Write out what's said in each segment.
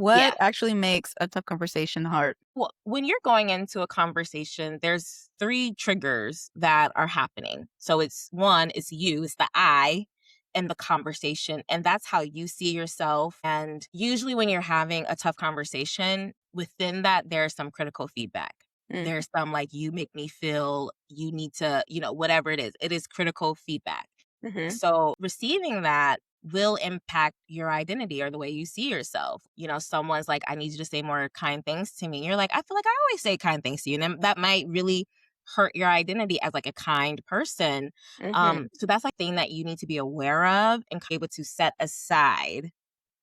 What Yeah. actually makes a tough conversation hard? Well, when you're going into a conversation, there's three triggers that are happening. So it's one, it's you, it's the I in the conversation. And that's how you see yourself. And usually when you're having a tough conversation, within that, there's some critical feedback. Mm, There's some like, you make me feel you need to, whatever it is critical feedback. mhm, So receiving that will impact your identity or the way you see yourself. Someone's like, I need you to say more kind things to me. You're like, I feel like I always say kind things to you. And then that might really hurt your identity as like a kind person. mhm, So that's like thing that you need to be aware of and be able to set aside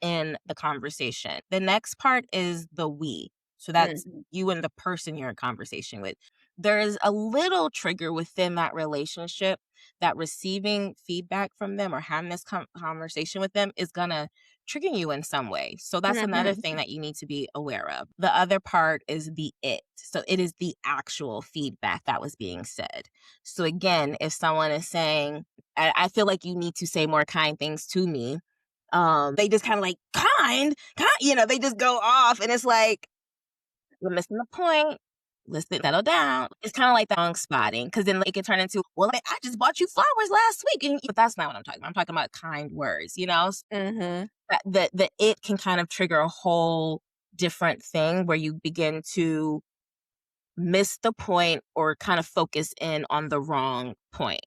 in the conversation. The next part is the we. So that's mm, you and the person you're in conversation with. There is a little trigger within that relationship that receiving feedback from them or having this conversation with them is going to trigger you in some way. So that's another mhm, thing that you need to be aware of. The other part is the it. So it is the actual feedback that was being said. So again, if someone is saying, I feel like you need to say more kind things to me, they just kind of like kind, they just go off and it's like, you're missing the point. Listen, settle down. It's kind of like the wrong spotting because then it can turn into, well, I just bought you flowers last week. But that's not what I'm talking about. I'm talking about kind words. mhm, The it can kind of trigger a whole different thing where you begin to miss the point or kind of focus in on the wrong point.